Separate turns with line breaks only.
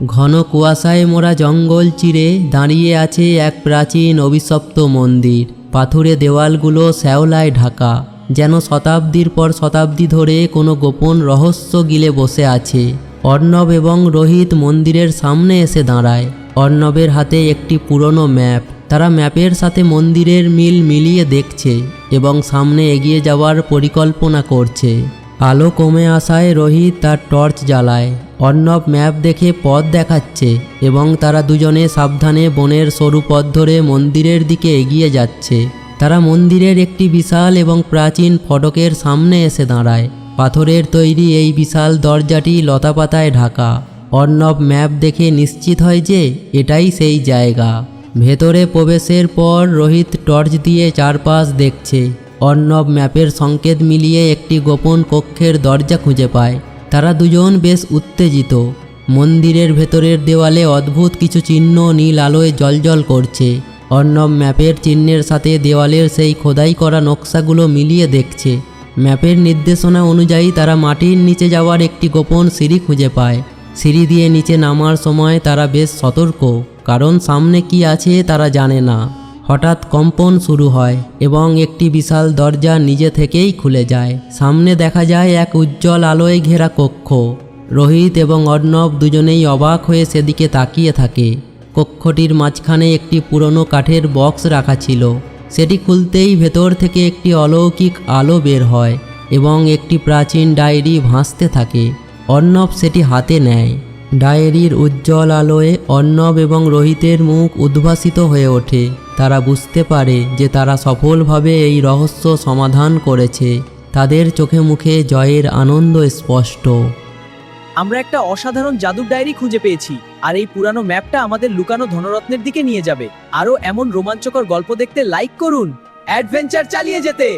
ঘন কুয়াশায় মোড়া জঙ্গল চিরে দাঁড়িয়ে আছে এক প্রাচীন অভিশপ্ত মন্দির। পাথুরে দেওয়ালগুলো শ্যাওলায় ঢাকা, যেন শতাব্দীর পর শতাব্দী ধরে কোনো গোপন রহস্য গিলে বসে আছে। অর্ণব এবং রোহিত মন্দিরের সামনে এসে দাঁড়ায়। অর্ণবের হাতে একটি পুরনো ম্যাপ। তারা ম্যাপের সাথে মন্দিরের মিল মিলিয়ে দেখছে এবং সামনে এগিয়ে যাওয়ার পরিকল্পনা করছে। আলো কমে আসায় রোহিত তার টর্চ জ্বালায়। অর্ণব ম্যাপ দেখে পথ দেখাচ্ছে এবং তারা দুজনে সাবধানে বনের সরু পথ ধরে মন্দিরের দিকে এগিয়ে যাচ্ছে। তারা মন্দিরের একটি বিশাল এবং প্রাচীন ফটকের সামনে এসে দাঁড়ায়। পাথরের তৈরি এই বিশাল দরজাটি লতাপাতায় ঢাকা। অর্ণব ম্যাপ দেখে নিশ্চিত হয় যে এটাই সেই জায়গা। ভেতরে প্রবেশের পর রোহিত টর্চ দিয়ে চারপাশ দেখছে। অর্ণব ম্যাপের সংকেত মিলিয়ে একটি গোপন কক্ষের দরজা খুঁজে পায়। তারা দুজন বেশ উত্তেজিত। মন্দিরের ভেতরের দেওয়ালে অদ্ভুত কিছু চিহ্ন নীল আলোয় জ্বলজ্বল করছে। অর্ণব ম্যাপের চিহ্নের সাথে দেওয়ালের সেই খোদাই করা নকশাগুলো মিলিয়ে দেখছে। ম্যাপের নির্দেশনা অনুযায়ী তারা মাটির নিচে যাওয়ার একটি গোপন সিঁড়ি খুঁজে পায়। সিঁড়ি দিয়ে নিচে নামার সময় তারা বেশ সতর্ক, কারণ সামনে কি আছে তারা জানে না। হঠাৎ কম্পন শুরু হয় এবং একটি বিশাল দরজা নিজে থেকেই খুলে যায়। সামনে দেখা যায় এক উজ্জ্বল আলোয় ঘেরা কক্ষ। রোহিত এবং অর্ণব দুজনেই অবাক হয়ে সেদিকে তাকিয়ে থাকে। কক্ষটির মাঝখানে একটি পুরনো কাঠের বক্স রাখা ছিল। সেটি খুলতেই ভেতর থেকে একটি অলৌকিক আলো বের হয় এবং একটি প্রাচীন ডায়েরি ভাসতে থাকে। অর্ণব সেটি হাতে নেয়। ডায়েরির উজ্জ্বল আলোয় অর্ণব এবং রোহিতের মুখ উদ্ভাসিত হয়ে ওঠে। তারা বুঝতে পারে যে তারা সফলভাবে এই রহস্য সমাধান করেছে। তাদের চোখে মুখে জয়ের আনন্দ স্পষ্ট।
আমরা একটা অসাধারণ জাদুর ডায়েরি খুঁজে পেয়েছি, আর এই পুরানো ম্যাপটা আমাদের লুকানো ধনরত্নের দিকে নিয়ে যাবে। আরও এমন রোমাঞ্চকর গল্প দেখতে লাইক করুন। অ্যাডভেঞ্চার চালিয়ে যেতে।